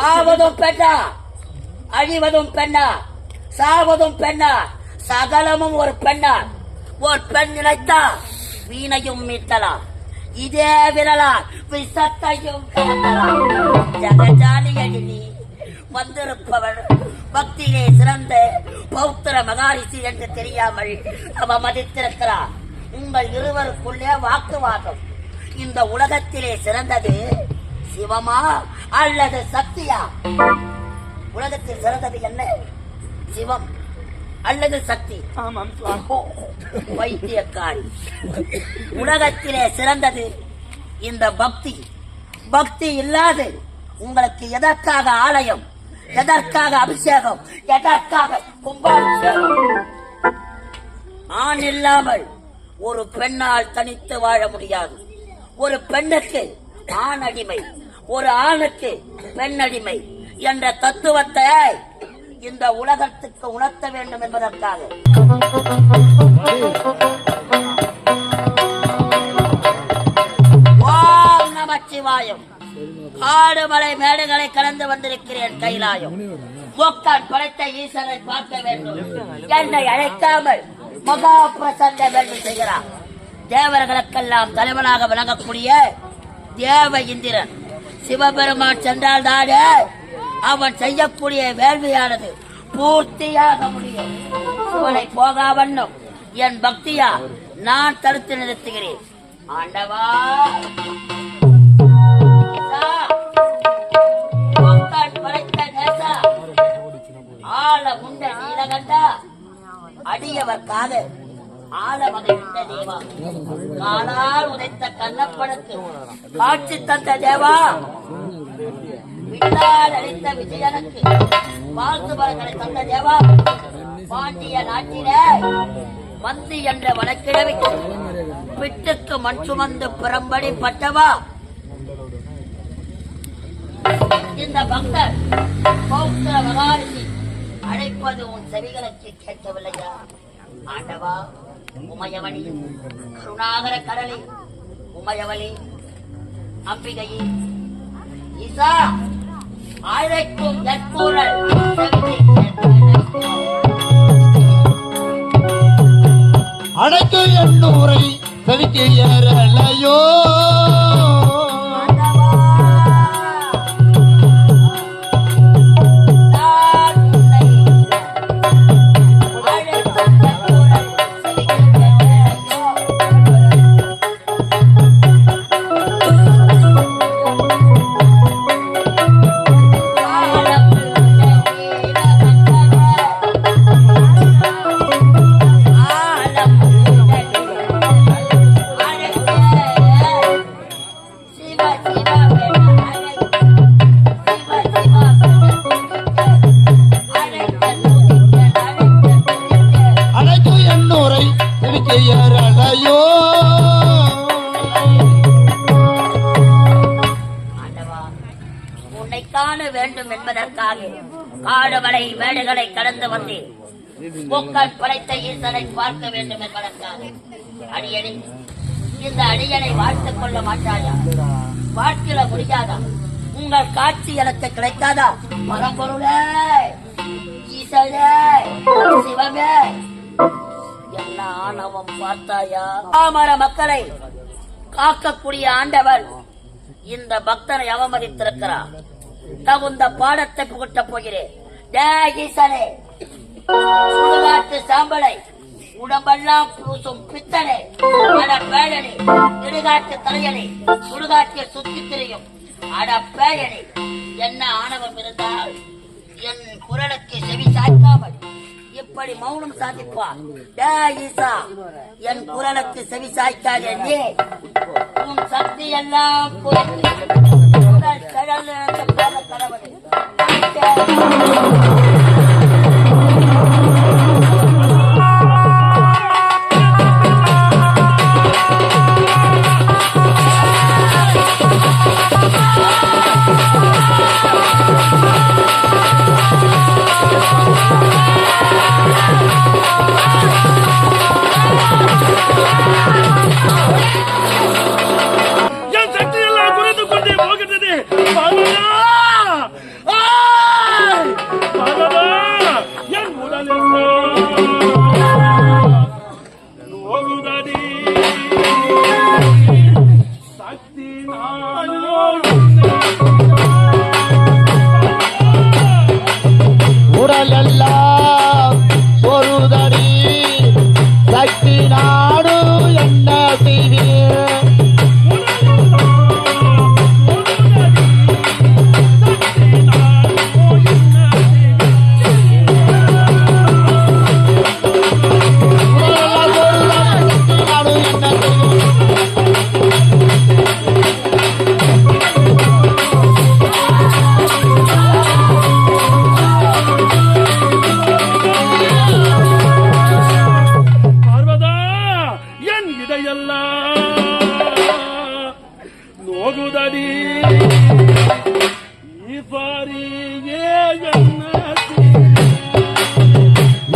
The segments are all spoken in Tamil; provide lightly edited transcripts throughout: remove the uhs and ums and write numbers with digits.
ஆவதும் பெண்ணா, அழிவதும் பெண்ணா, சாவதும் பெண்ணா, சகலமும் ஒரு பெண்ணா. ஒரு பெண் நினைத்தா வீணையும் மீட்டலாம், இதே விரலா விஷத்தையும் கலக்கலாம். ஜகஜாலியடி நீ வந்திருப்பவள் பக்தியிலே சிறந்த பௌத்திர மகாரிஷி என்று தெரியாமல் அவமதித்திருக்கிறார். உங்கள் இருவருக்குள்ளே வாக்குவாதம். இந்த உலகத்திலே சிறந்தது சிவமா அல்லது சக்தியா? உலகத்தில் சிறந்தது என்ன? சிவம் அல்லது சக்தி? வைத்தியக்காரி. உலகத்திலே சிறந்தது இந்த பக்தி. பக்தி இல்லாது உங்களுக்கு எதற்காக ஆலயம், எதற்காக அபிஷேகம், எதற்காக கும்பாபிஷேகம்? ஆண் இல்லாமல் ஒரு பெண்ணால் தனித்து வாழ முடியாது. ஒரு பெண்ணுக்கு ஆண் அடிமை, ஒரு ஆணுக்கு பெண் அடிமை என்ற தத்துவத்தை இந்த உலகத்துக்கு உணர்த்த வேண்டும் என்பதற்காக ஓம் நமச்சிவாயம். காடு மலை மேடுகளை கடந்து வந்திருக்கிறேன் கைலாயம். மொக்கான் படைத்த ஈசனை பார்க்க வேண்டும். என்னை அழைக்காமல் மகா பிரசங்க வேண்டும் செய்கிறார். தேவர்களுக்கெல்லாம் தலைவனாக விளங்கக்கூடிய தேவ இந்திரன் சிவபெருமான் சென்றால் தானே அவன் செய்யக்கூடிய வேள்வியானது பூர்த்தியாக முடியும். சிவனை போகா வண்ணம் என் பக்தியா நான் தடுத்து நிறுத்துகிறேன். ஆண்டவா, படைத்த நேசா, ஆள முண்ட நீலகண்டா, அடியவர்க்காக ஆலவகை உண்ட தேவா, காலால் உதைத்த கண்ணப்பனுக்கு காட்சி தந்த தேவா, வில்லால் அளித்த விஜயனுக்கு வாழ்த்து மரங்களை தந்த தேவா, பாண்டிய நாட்டிலே மந்தி என்ற வழக்கிழவிக்கு பிட்டுக்கு மண் சுமந்து பிறம்படி பட்டவா, இந்த பக்தர் பௌத்திர மகாரிஷி அழைப்பது உன் செவிகளுக்கு கேட்கவில்லையா? ஆண்டவா, உமையவனி, கருணாகர கடலி, உமையவளி, அம்பிகையே, ஈசா, அழைக்கும் நற்கூறல் அழைக்கு எண்ணூரை செவிக்கு ஏறலையோ. வேண்டும் என்பதற்காக காடுமலை மேடுகளை கடந்து வந்தேன். பொக்கன் படைத்த ஈசனை பார்க்க வேண்டும் என்பதற்காக. அடியடி, இந்த அடியனை வாழ்த்துக் கொள்ள மாட்டாயா? வாழ்க்கையில முடியாதா? உங்கள் காட்சி எனக்கு கிடைக்காதா? பரம்பொருளே, ஈசனே, சிவமே, என்ன ஆணவம் பார்த்தாயா? பாமர மக்களை காக்கக்கூடிய ஆண்டவர் இந்த பக்தனை அவமதித்திருக்கிறார். தகுந்த பாடத்தை புகட்ட போகிறேன். ஈசனே, சுடுகாட்டு சாம்பலை உடம்பெல்லாம் பூசும் பித்தனை, அடப்பேயனே, இடுகாட்டு தலையனே, சுடுகாட்டில் சுத்தி திரியும் அடப்பேயனே, என்ன ஆணவம் இருந்தால் என் குரலுக்கு செவி சாய்க்காமல் இப்படி மௌனம் சாதிப்பார். ஈசா, என் குரலுக்கு செவி சாய்க்காதே. உன் சக்தி எல்லாம் கடல் கடவுள்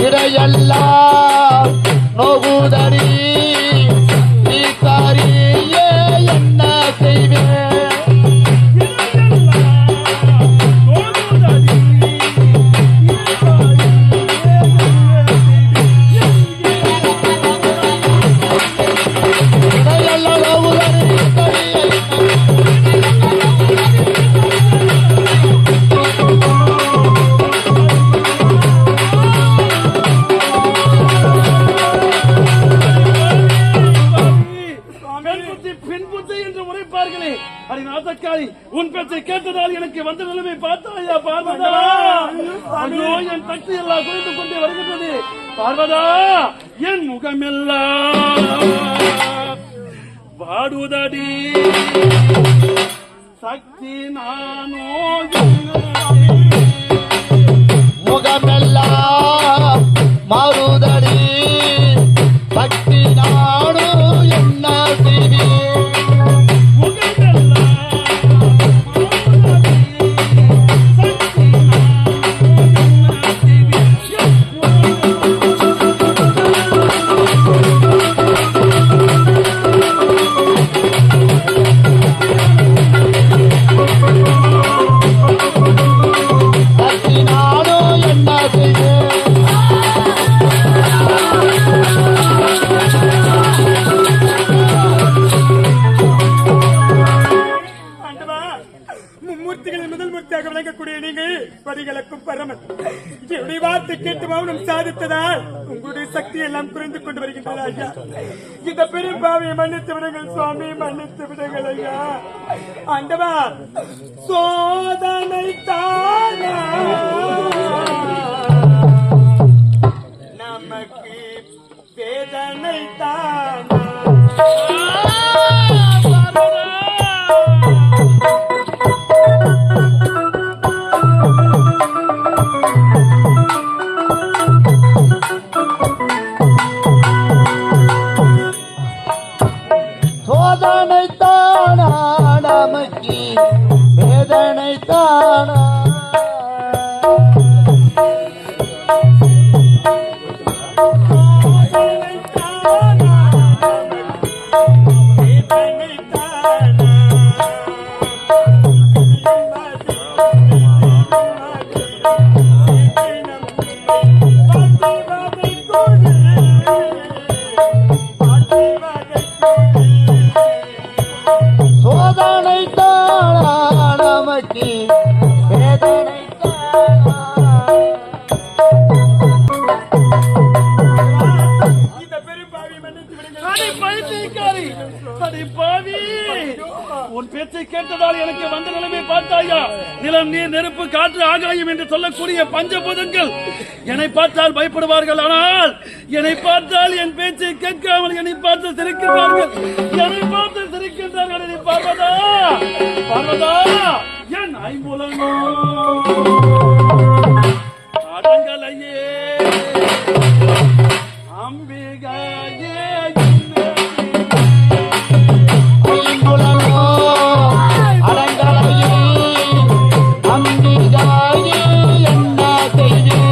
இடையெல்லாம் நோகுதடி நீக்காரியே என்ன செய்வேன் உன் பேச்சை கேட்டதால் எனக்கு வந்த நிலைமை பார்த்தாயா பார்வதா? ஐயோ, என் சக்தி எல்லாம் குறைந்து கொண்டே வருகின்றது பார்வதா. என் முகமெல்லாம் வாடுதடி சக்தி நானோ முகமெல்லாம் மாறுதடி சக்தி நாடு என்ன செய்வேன் கேட்டு மௌனம் சாதித்ததால் உங்களுடைய சக்தி எல்லாம் குறைந்து கொண்டு வருகின்றது ஐயா. இந்த பெரும் பாவியை மன்னித்து விடுங்கள் சுவாமி, மன்னித்து விடுங்கள் ஐயா. ஆண்டவா, சோதனை தானா நமக்கு வேதனை தானா சோதனை தானா நமக்கு வேதனை தானா சோதனை தானா நமக்கு வேதனை தானா இந்த பெரும் பாவி மன்னித்து விடுங்கள். அடி பைத்தியக்காரி, அடி பாவி, உன் பேச்சை கேட்டதால் எனக்கு வந்த நிலைமை பார்த்தாயா? நிலம், நீர், நெருப்பு, காற்று, ஆகாயம் என்று சொல்லக்கூடிய பஞ்சபூதங்கள் என்னை பார்த்தால் பயப்படுவார்கள். ஆனால் என்னை பார்த்தால் என் பேச்சை கேட்காமல் என்னை பார்த்து சிரிக்கின்றார்கள். என்னை பார்த்து சிரிக்கின்றார்கள். நீ பார்வதா, பார்வதா, என் ஐம்புலனோ அடங்கலையே அம்பிகையே ஐம்புலனோ அடங்கலையே அம்பிகையே என்ன செய்வேன்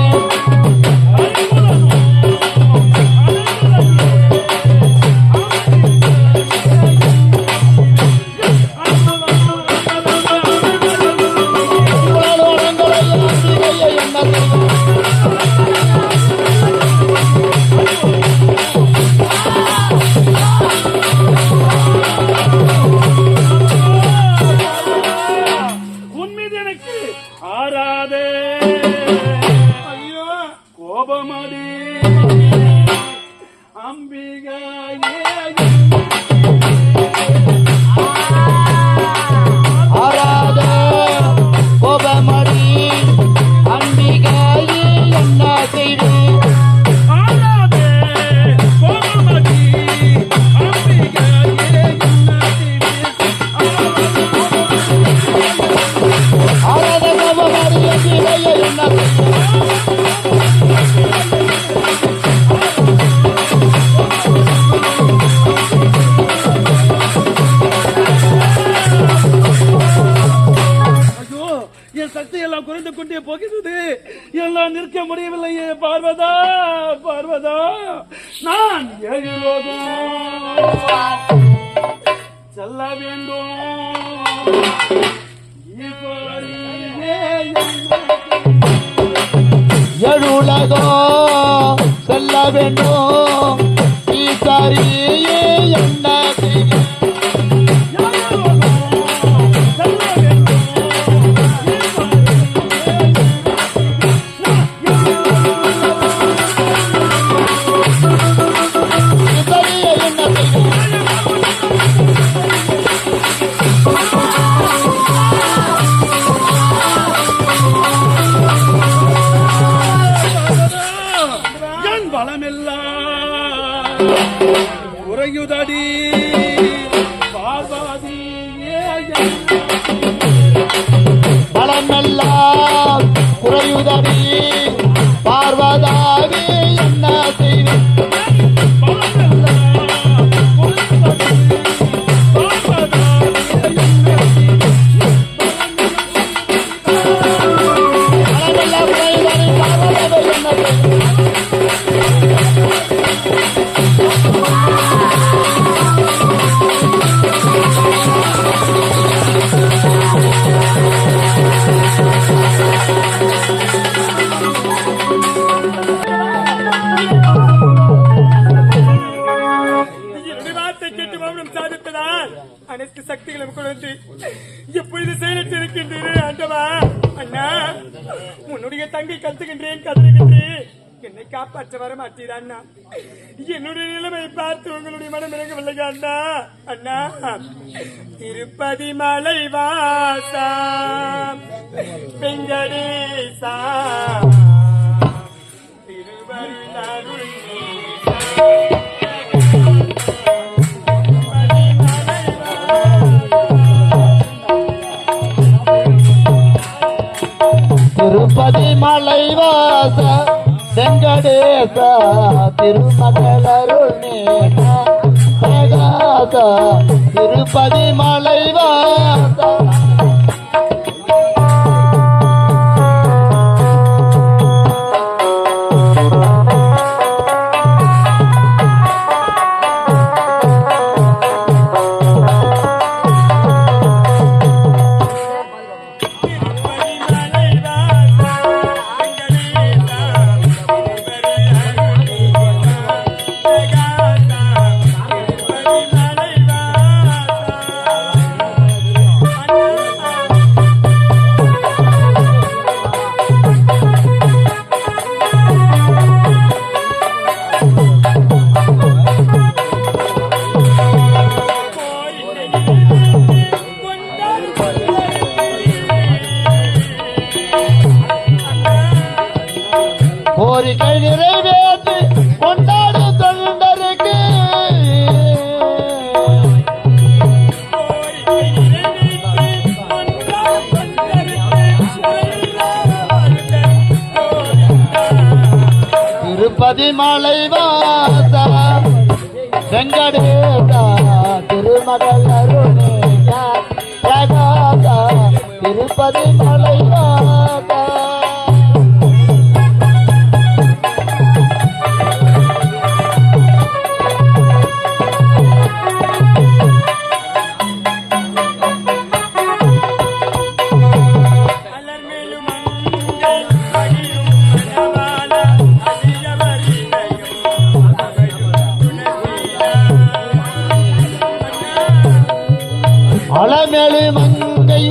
கோபமடி அம்பிகையே ஆராத கோபமடி அம்பிகையே என்ன செய்வேன் ஆராதே கோபமடி அம்பிகையே என்ன செய்வேன் ஆராத கோபமடி அம்பிகையே என்ன என் சக்தி எல்லாம் குறைந்து வந்து கொண்டே போகிறது. எல்லாம் நிற்க முடியவில்லையே பார்வதா, பார்வதா. நான் 7 லோகம் செல்ல வேண்டும். எழுலகம் செல்ல வேண்டும். ஈசாரியே என்ன செய்யும்? உறையுதடி பார்வதி பலமெல்லாம் குறையுதடி பார்வதாவே என்ன செய்வேன்? அனைத்து சக்திகளும் கொடுத்து எப்பொழுது செயலிட்டிருக்கின்றேன் ஆண்டவா. அண்ணா, உன்னுடைய தங்கை கத்துகின்றேன், கதறுகின்றேன், என்னை காப்பாற்ற வர மாட்டீரா அண்ணா? என்னுடைய நிலைமை பார்த்து உங்களுடைய மனம் இறங்கவில்லை அண்ணா. அண்ணா, திருப்பதி மலை வாசா வெங்கடேசா திருவருளாருள் திருப்பதி மலை வாச வெங்கடேச திருமகளருள் பிரகாச திருப்பதி மலை வாச கோரிக்கை நிறைவேற்றி கொண்டாடு தொண்டருக்கு திருப்பதி மலை வாச வெங்கடேசா திருமகள் அருணேயா பிரகாசா திருப்பதி மலை வாச அலமேலு மங்கை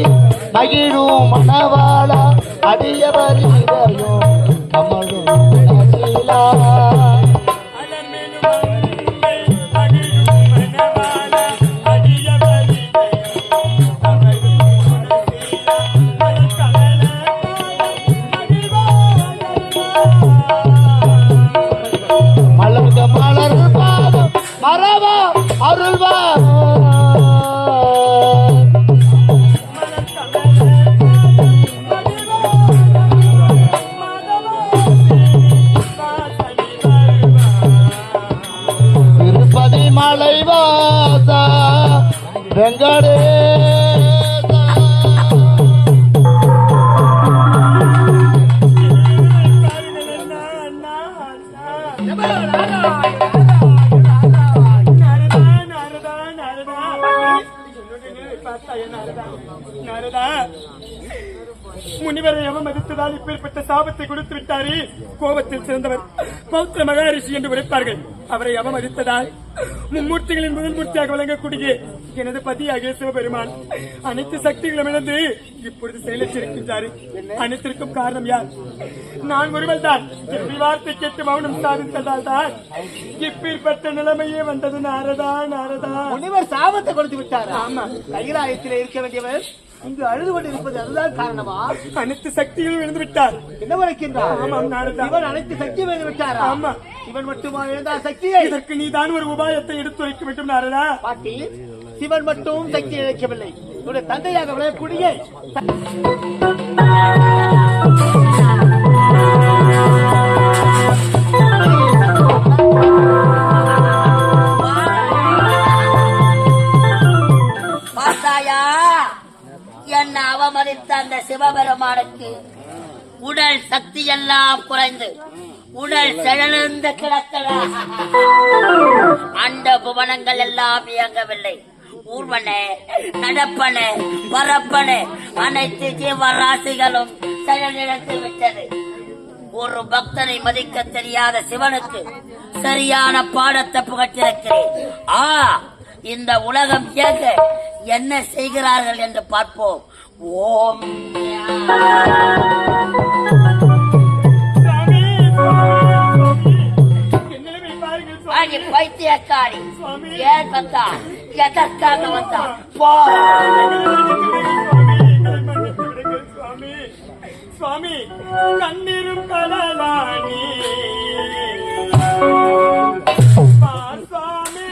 மகிழும் மணவாளா அடியவர் இதயம் கமழும் நசீலா மலர்க மலர் பாதம் மரவா அருள்வா திருப்பதி மலை வாசா வெங்கடேசா முனிவரை அவமதித்ததால் இப்பேற்பட்ட சாபத்தை கொடுத்து விட்டாரே. கோபத்தில் சிறந்தவர் பௌத்திர மகாரிஷி என்று உரைப்பார்கள். அவரை அவமதித்ததால் மும்மூர்த்திகளின் முதல் மூர்த்தியாக விளங்கக்கூடிய எனது பதியாகிய சிவபெருமான் அனைத்து சக்திகளும் இழந்து இப்பொழுது செயலற்றிருக்கின்றார். அனைத்திற்கும் காரணம் யார்? நான் ஒருவள் தான். வார்த்தை கேட்டு மௌனம் சாதித்ததால் தான் இப்பேற்பட்ட நிலைமையே வந்தது. நாரதா நாரதா. முனிவர் சாபத்தை கொடுத்து விட்டார். ஆமா, கைலாயத்தில் இருக்க வேண்டியவர் இங்கு அழுது கொண்டிருப்பது அதுதான் காரணமா? அனைத்து சக்திகளும் இழந்து விட்டார். என்ன வரைக்கின்றார்? ஆமாம் நாரதா. இவன் அனைத்து சக்தியும் எழுந்து விட்டாரா? ஆமா. இவன் மட்டுமா எழுந்தார் சக்தியை? இதற்கு நீதான் ஒரு உபாயத்தை எடுத்துரைக்க வேண்டும் நாரதா. பாட்டி, சிவன் மட்டும் சக்தி இழைக்கவில்லை. இவருடைய தந்தையாக விளையக்கூடிய பார்த்தாயா, என்ன அவமதித்த அந்த சிவபெருமானுக்கு உடல் சக்தி எல்லாம் குறைந்து உடல் செழந்து கிடக்கடா. அண்ட புவனங்கள் எல்லாம் இயங்கவில்லை. ஊர்வனே, நடப்பனே, பரப்பனே, அனைத்து ஜீவராசிகளும் செயலிழந்து விட்டது. ஒரு பக்தனை மதிக்க தெரியாத சிவனுக்கு சரியான பாடத்தை புகட்டிருக்கிறேன். இந்த உலகம் இயங்க என்ன செய்கிறார்கள் என்று பார்ப்போம். ஓம் பைத்தியக்காரி, ஏன் வந்தா? எதற்காக வந்தா? போ. சுவாமி, கண்ணீரும் கடலானி சுவாமி.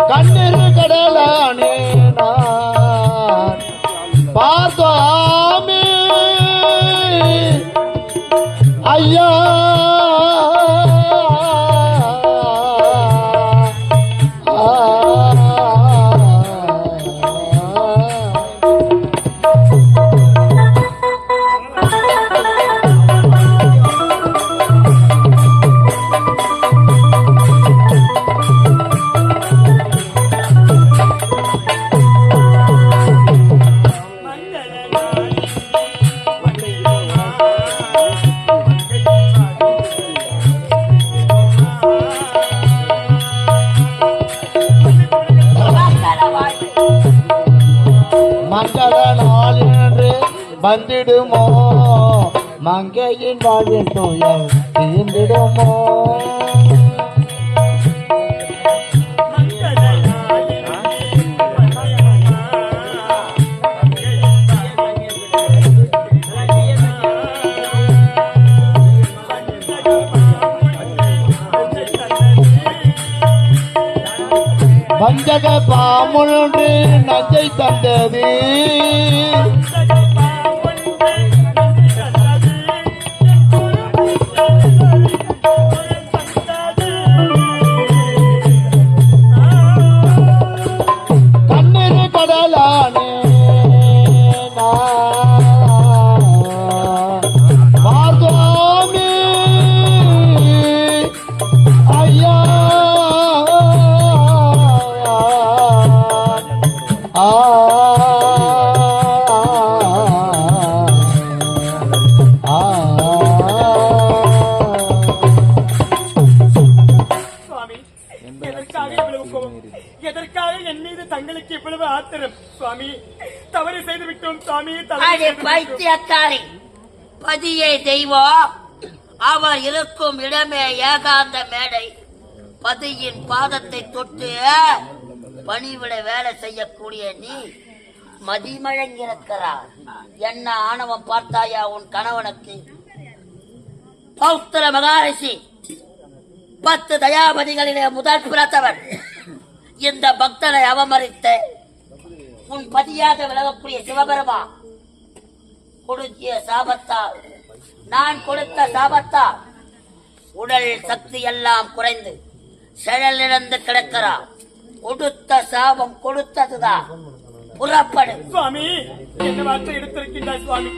கண்ணீரு கடலானே பார்த்தோமே ஐயா. மங்கள நாள் என்று வந்திடுமோ மங்கையின் வாழ்வின் துயர் தீர்ந்திடுமோ வஞ்சக பாமுன்று நஞ்சை தந்தது கண்ணீர் கடலானே பார்த்தாமே ஐயா சுவாமி எதற்காக இவ்வளவு கோபம்? எதற்காக என் மீது தங்களுக்கு இவ்வளவு ஆத்திரம்? சுவாமி தவறு செய்து விட்டோம் சுவாமி, தவறு அடி செய்து விட்டோம். பைத்தியக்காரி, பதியே தெய்வம், அவர் இருக்கும் இடமே ஏகாந்த மேடை. பதியின் பாதத்தை தொட்டு பணிவிட வேலை செய்யக்கூடிய நீ மதிமழங்கிருக்கிறார். என்ன ஆணவம் பார்த்தாயா உன் கணவனுக்கு? பௌத்திர மகாரிஷி 10 தயாபதிகளிலே முதல் பிறந்தவர். இந்த பக்தனை அவமதித்த உன் பதியாக விலகக்கூடிய சிவபெருமா கொடுக்கிய சாபத்தால், நான் கொடுத்த சாபத்தால் உடல் சக்தி எல்லாம் குறைந்து செயலிழந்து கிடக்கிறார். கொடுத்த சாபம் கொடுத்ததுதான். புறப்படு. சுவாமி என்ன வார்த்தை எடுத்திருக்கின்றார் சுவாமி?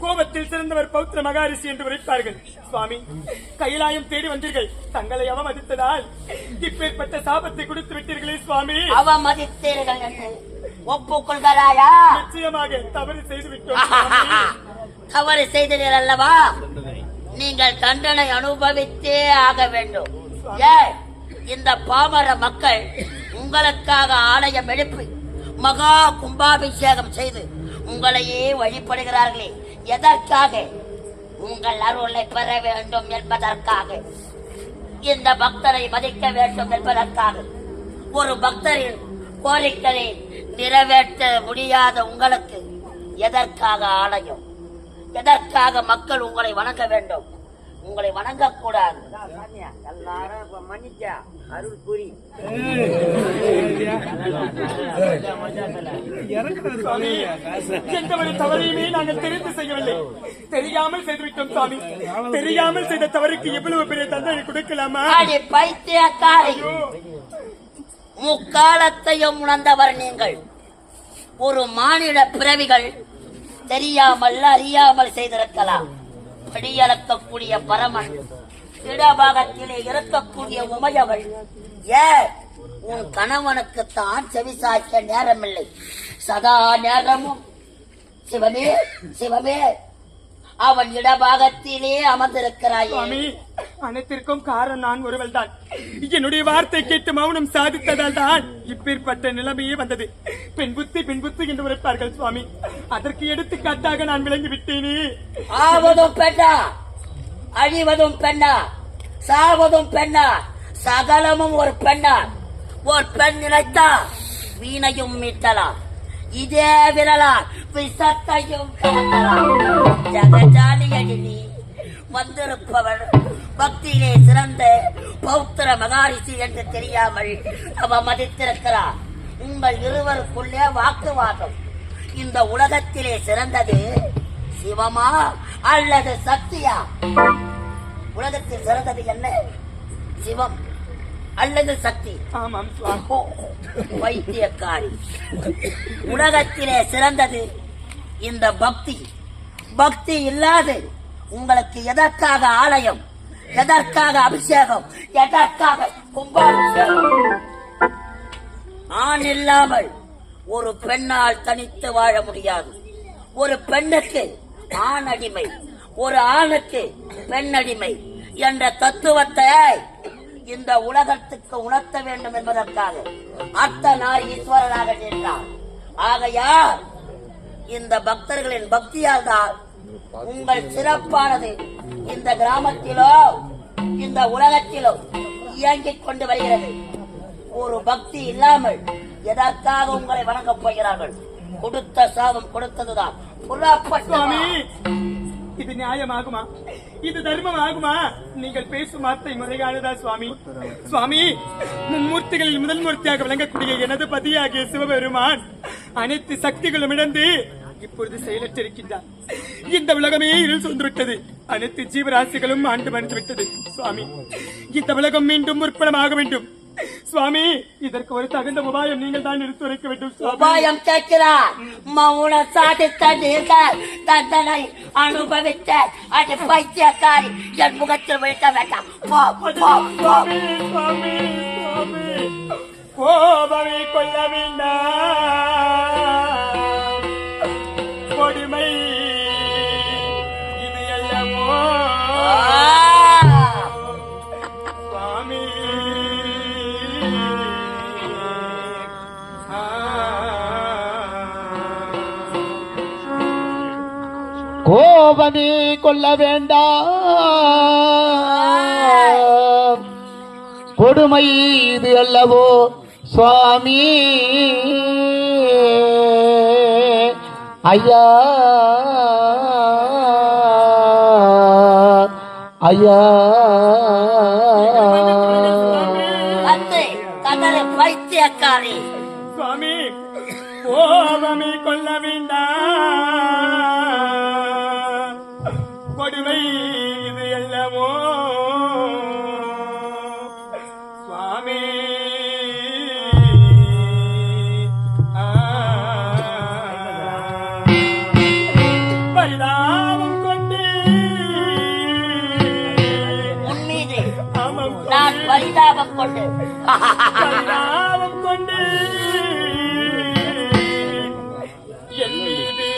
கோபத்தில் சிறந்தவர் பௌத்திர மகாரிஷி என்று உரைப்பார்கள். சுவாமி கைலாயம் தேடி வந்தீர்கள், தங்களை அவமதித்ததால் இப்பேற்பட்ட சாபத்தை கொடுத்து விட்டீர்களே சுவாமி. அவமதித்தீர்கள் என்று ஒப்புக்கொள்கிறாயா? நிச்சயமாக தவறு செய்து விட்டோம். தவறு செய்தீர்கள் அல்லவா? நீங்கள் தண்டனை அனுபவித்தே ஆக வேண்டும். ஏன் இந்த பாமர மக்கள் உங்களுக்காக ஆலயம் எழுப்பி மகா கும்பாபிஷேகம் செய்து உங்களையே வழிபடுகிறார்களே, எதற்காக? உங்கள் அருளை பெற வேண்டும் என்பதற்காக. இந்த பக்தரை மதிக்க வேண்டும் என்பதற்காக. ஒரு பக்தரின் கோரிக்கையை நிறைவேற்ற முடியாத உங்களுக்கு எதற்காக ஆலயம்? எதற்காக மக்கள் உங்களை வணங்க வேண்டும்? உங்களை வணங்கக்கூடாது. எல்லாரும் மன்னிச்சா அருள் புரி. எந்த ஒரு தவறையுமே நாங்கள் தெரிந்து செய்யவில்லை, தெரியாமல் செய்துவிட்டோம் சுவாமி. தெரியாமல் செய்த தவறுக்கு இவ்வளவு பெரிய தண்டனை கொடுக்கலாமா? அடி பைத்தியக்காரி, முக்காலத்தையும் உணர்ந்தவர் நீங்கள். ஒரு மானிட பிறவிகள் தெரியாமல் அறியாமல் செய்திருக்கலாம். படியளக்கக்கூடிய பரமன், இடபாகத்திலே இருக்கக்கூடிய உமையவள், ஏன் உன் கணவனுக்கு தான் செவிசாய்க்க நேரமில்லை. சதா நேரமும் சிவமே சிவமே அவன் இடபாகத்திலே அமர்ந்திருக்கிறாயே. சுவாமி அனைத்திற்கும் காரணம் நான் ஒருவள் தான். என்னுடைய வார்த்தை கேட்டு மௌனம் சாதித்ததால் தான் இப்பேற்பட்ட நிலைமையே வந்தது. பெண் புத்தி என்று உரைப்பார்கள் சுவாமி. அதற்கு எடுத்துக்காட்டாக நான் விளங்கி விட்டேனே. ஆவதும் பெண்ணா, அழிவதும் பெண்ணா, சாவதும் பெண்ணா, சகலமும் ஒரு பெண்ணா. ஒரு பெண் நினைத்தா வீணையும் மீட்டலாம், இதே விரலால் விஷத்தையும் கலக்கலாம். ஜகஜாலியடி நீ வந்திருப்பவர் பக்தியிலே சிறந்த பௌத்திர மகாரிஷி என்று தெரியாமல் அவமதித்திருக்கிறார். உங்கள் இருவருக்குள்ளே வாக்குவாதம். இந்த உலகத்திலே சிறந்தது சிவமா அல்லது சக்தியா? உலகத்தில் சிறந்தது என்ன? சிவம் அல்லது சக்தி? ஆமாம் சுவாமி. வைத்தியக்காரி, உலகத்திலே சிறந்தது இந்த பக்தி. பக்தி இல்லாது உங்களுக்கு எதற்காக ஆலயம்? எதற்காக அபிஷேகம்? எதற்காக கும்பாபிஷேகம்? ஆண் இல்லாமல் ஒரு பெண்ணால் தனித்து வாழ முடியாது. ஒரு பெண்ணுக்கு ஆண் அடிமை, ஒரு ஆணுக்கு பெண் அடிமை என்ற தத்துவத்தை இந்த உலகத்துக்கு உணர்த்த வேண்டும் என்பதற்காக அர்த்தனார் ஈஸ்வரனாக நின்றார். ஆகையால் இந்த பக்தர்களின் பக்தியால் தான் உங்கள் சிறப்பானது இந்த கிராமத்திலோ இந்த உலகத்திலோ இயங்கிக் கொண்டு வருகிறது. ஒரு பக்தி இல்லாமல் எதற்காக உங்களை வணங்கப் போகிறார்கள்? கொடுத்த சாபம் கொடுத்ததுதான். சுவாமி, இது நியாயமாகுமா? இது தர்மம் ஆகுமா? நீங்கள் பேசும் வார்த்தை முறையானதா சுவாமி? சுவாமி, மும்மூர்த்திகளில் முதல் மூர்த்தியாக விளங்கக்கூடிய எனது பதியாகிய சிவபெருமான் அனைத்து சக்திகளும் இழந்து இப்பொழுது செயலற்றிருக்கின்றார். இந்த உலகமே இருள் சூழ்ந்துவிட்டது. அனைத்து ஜீவராசிகளும் ஆண்டு மறைந்து விட்டது. சுவாமி, இந்த உலகம் மீண்டும் முற்படமாக வேண்டும். சுவாமி, இதற்கு ஒரு தகுந்த உபாயம் நீங்கள் தான் எடுத்துரைக்க வேண்டும். உபாயம் கேட்கிறார். மௌன சாதித்த நீங்கள் தண்டனை அனுபவித்த அது பைத்தியக்காரி என் முகத்தில் விழுக்க வேண்டாம். சுவாமி, சுவாமி, சுவாமி, கோபமே கொள்ள வேண்டாம். கொடுமை இது அல்லவோ சுவாமி? கோபமே கொள்ள வேண்டாம், கொடுமை இது அல்லவோ சுவாமி? ஐயா ஐயா கதறு பைத்தியக்காரி. சுவாமி, கோபமே கொள்ள வேண்டாம். கொடுமை இது அல்லவோ சுவாமி? பரிதாபம் கொண்டு உன்மீது நான் பரிதாபம் கொண்டு பரிதாபம் கொண்டு என் மீது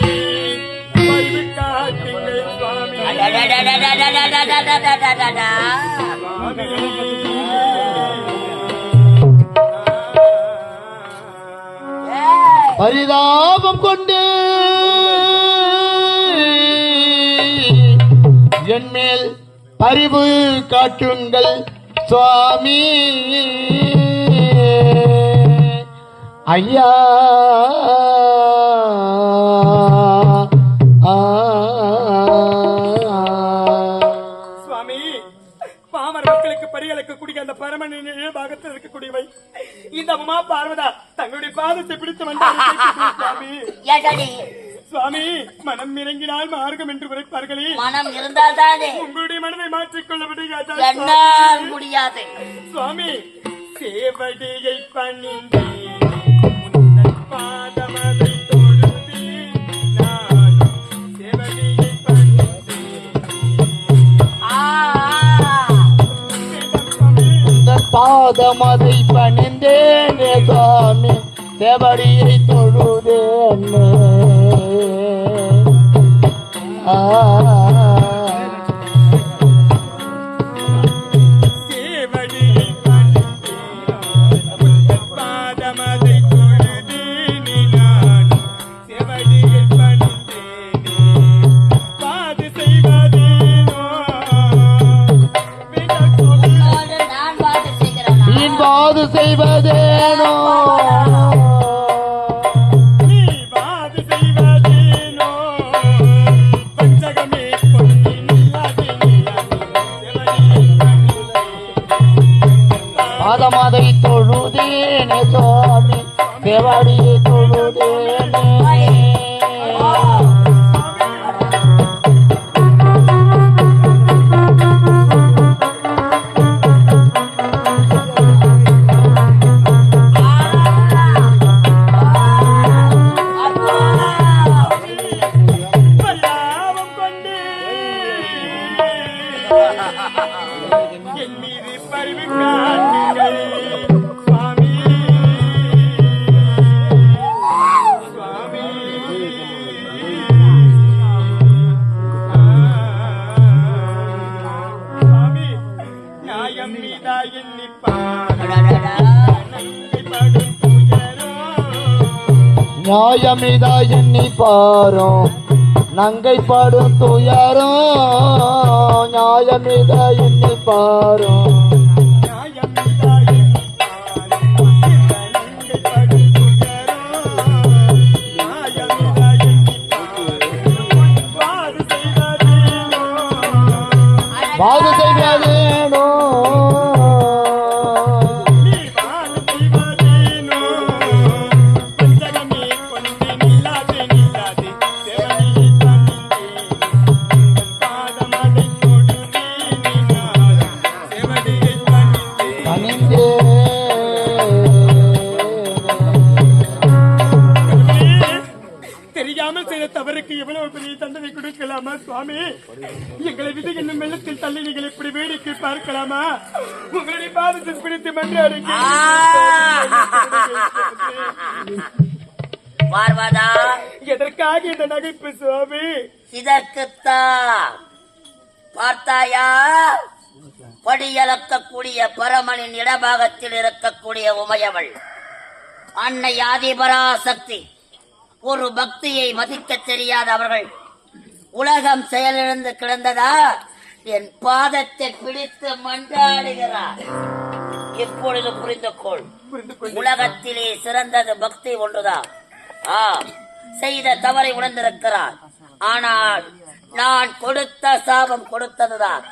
பரிவு காட்டுங்கள் சுவாமி. பரிதாபம் கொண்டு என் மேல் பரிவு காட்டுங்கள் சுவாமி. ஐயா சுவாமி, பாமர் மக்களுக்கு பரிகளுக்கக்கூடிய அந்த பரமனின் பாகத்தில் இருக்கக்கூடியவை இந்த உமா பார்வதா தங்களுடைய பாதத்தை பிடித்து வந்தார்கள் சுவாமி. சுவாமி, மனம் இறங்கினால் மார்க்கம் என்று உரைப்பார்களே, மனம் இருந்தால் தானே உங்களுடைய மனதை மாற்றிக்கொள்ள என்னால் முடியாது. சுவாமி, சேவடியை பணிந்து பாதமதை தொழுது நான் சேவடியை பணிந்து பாதமதை பணிந்தேனே சுவாமி, தேவடியை தொழுதேனே. சேவடியை பணிந்து பாதமதை தொழுது நான் சேவடியை பணிந்தேனே. பாது செய்வதேனோ நான் பாடு செய்கிறேன். வீண் பாது செய்வதேனோ, நீ பாது செய்வதேனோ பஞ்சகமே நியாயமிதா எண்ணி பாரும் நங்கை பாடும் துயரும் நியாயமிதா எண்ணி பாரும் பாது செய்வதேனோ கனிந்தே தெரியாமல் செய்த தவறுக்கு எவ்வளவு பெரிய தண்டனை கொடுக்கலாமா சுவாமி? எங்களை விதை என்னும் வெள்ளத்தில் தள்ளி நீங்கள் இப்படி வேடிக்கை பார்க்கலாமா? உங்களுடைய பாதத்தில் பிடித்து மன்றாடுங்க. பார்வதா, எதற்காக இந்த நகைப்பு சுவாமி? இதற்குத்தான். பார்த்தாயா, படியளக்கக்கூடிய பரமனின் இடபாகத்தில் இருக்கக்கூடிய உமையவள் அன்னை ஆதிபராசக்தி. ஒரு பக்தியை மதிக்க தெரியாத அவர்கள் உலகம் செயலிழந்து கிடந்ததா என் பாதத்தை பிடித்து மன்றாடுகிறார். இப்பொழுது புரிந்து கொள், உலகத்திலே சிறந்தது பக்தி ஒன்றுதான். செய்த தவறை உணர்ந்திருக்கிறார். ஆனால் நான் கொடுத்த சாபம் கொடுத்ததுதான்.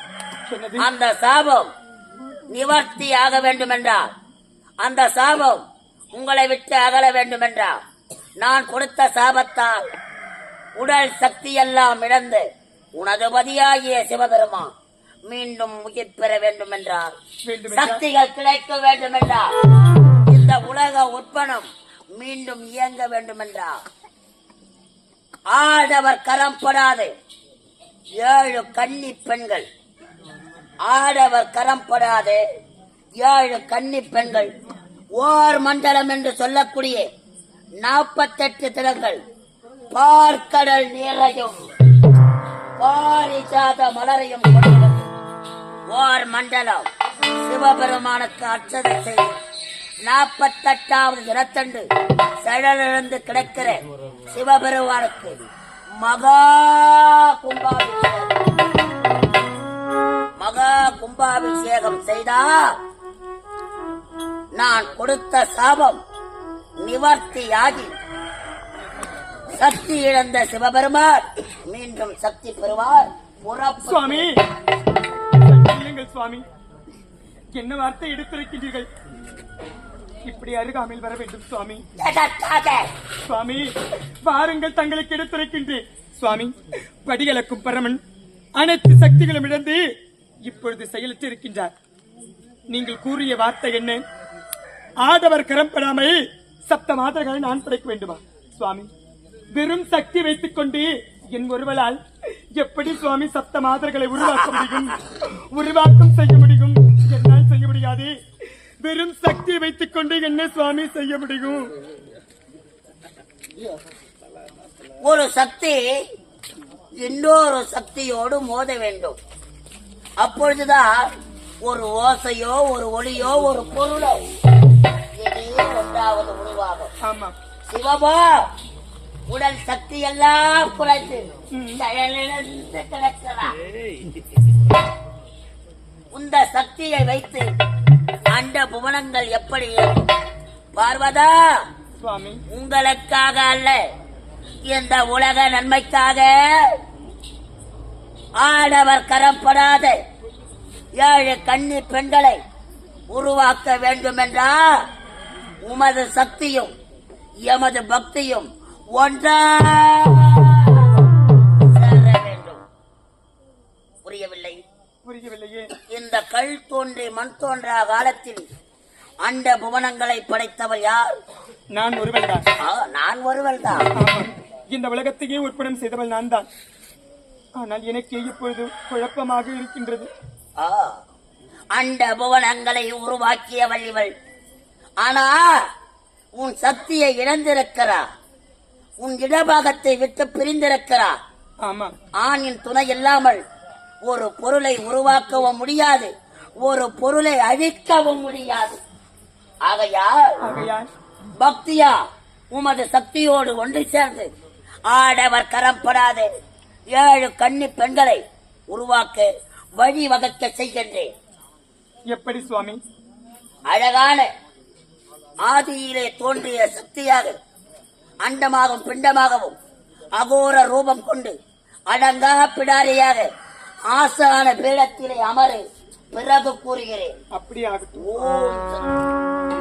அந்த சாபம் நிவர்த்தி ஆக வேண்டும் என்றார், அந்த சாபம் உங்களை விட்டு அகல வேண்டும் என்றார். நான் கொடுத்த சாபத்தால் உடல் சக்தி எல்லாம் இழந்து உனது பதியாகிய சிவபெருமான் மீண்டும் உயிர் பெற வேண்டும் என்றார். சக்திகள் கிடைக்க வேண்டும் என்றார். இந்த உலக உற்பனம் மீண்டும் இயங்க வேண்டும் என்றார். ஆடவர் கரம் படாது 7 கன்னி பெண்கள், ஆடவர் கரம் படாது 7 கன்னி பெண்கள், ஓர் மண்டலம் என்று சொல்லக்கூடிய 48 தினங்கள், பார்க்கடல் நீரையும் பாரிஜாத மலரையும் கொண்டது ஓர் மண்டலம். சிவபெருமானுக்கு அர்ச்சனை செய்து 48வது தினத்தன்று செயலிழந்து கிடக்கிற சிவபெருமானுக்கு மகா கும்பாபிஷேகம் செய்தார். நான் கொடுத்த சாபம் நிவர்த்தியாகி சக்தி இழந்த சிவபெருமான் மீண்டும் சக்தி பெறுவார். சுவாமி, சுவாமி, என்ன வார்த்தை எடுத்திருக்கின்றீர்கள்? இப்படி அருகாமையில் வர வேண்டும் சுவாமி. சுவாமி, வாருங்கள், தங்களுக்கு எடுத்திருக்கின்றேன். சுவாமி, படிகளக்கும் பரமன் அனைத்து சக்திகளும் இழந்து இப்பொழுது செயலற்று இருக்கின்றார். நீங்கள் கூறிய வார்த்தை என்ன? ஆடவர் கரம்படாமை சப்த மாதர்களை நான் படைக்க வேண்டுமா? சுவாமி, வெறும் சக்தி வைத்துக் கொண்டு என் ஒருவரால் எப்படி சுவாமி சப்த மாதர்களை உருவாக்க முடியும்? உருவாக்கம் செய்ய முடியும்? என்னால் செய்ய முடியாது. வெறும் சக்தி வைத்துக் கொண்டு என்ன சுவாமி செய்ய முடியும்? ஒரு சக்தி இன்னொரு சக்தியோடு மோத வேண்டும். அப்பொழுதுதான் ஒரு ஓசையோ, ஒரு ஒளியோ, ஒரு பொருளோ ஒன்றாவது உருவாகும். ஆமா சிவபா, உடல் சக்தி எல்லாம் குறைத்து செயலிழந்து கிடக்கிறார். இந்த சக்தியை வைத்து அண்ட புவனங்கள் எப்படி இருக்கும்? பார்வதா, சுவாமி, உங்களுக்காக அல்ல, இந்த உலக நன்மைக்காக ஆடவர் கரப்படாத 7 கன்னி பெண்களை உருவாக்க வேண்டும் என்றால் உமது சக்தியும் எமது பக்தியும் ஒன்றாக சேர வேண்டும். புரியவில்லை? புரியவில்லையே. இந்த கல் தோன்றி மண் தோன்றா காலத்தில் அண்ட புவனங்களை படைத்தவர் யார்? நான் ஒருவன் தான். நான் ஒருவன் தான். இந்த உலகத்தையே உற்பனம் செய்தவள் நான் தான். ஆனால் எனக்கு இப்பொழுது குழப்பமாக இருக்கின்றது. அண்ட புவனங்களை உருவாக்கியவள் இவள். ஆனா உன் சக்தியை இழந்திருக்கிறா, உன் இடபாகத்தை விட்டு பிரிந்திருக்கிறா. ஆமா, ஆணின் துணை இல்லாமல் ஒரு பொருளை உருவாக்கவும் முடியாது, ஒரு பொருளை அழிக்கவும் முடியாது. ஆகையால் ஆகையால் பக்தியா உமது சக்தியோடு ஒன்று சேர்ந்து ஆடவர் கரப்படாத 7 கன்னி பெண்களை உருவாக்க வழிவகுக்க செய்கின்றேன். எப்படி சுவாமி? அழகான ஆதியிலே தோன்றிய சக்தியாக அண்டமாகவும் பிண்டமாகவும் அகோர ரூபம் கொண்டு அடங்கா பிடாரியாக ஆசான பீடத்திலே அமரு. பிறகு கூறுகிறேன். அப்படியே ஆகட்டும். ஓம் சக்தி.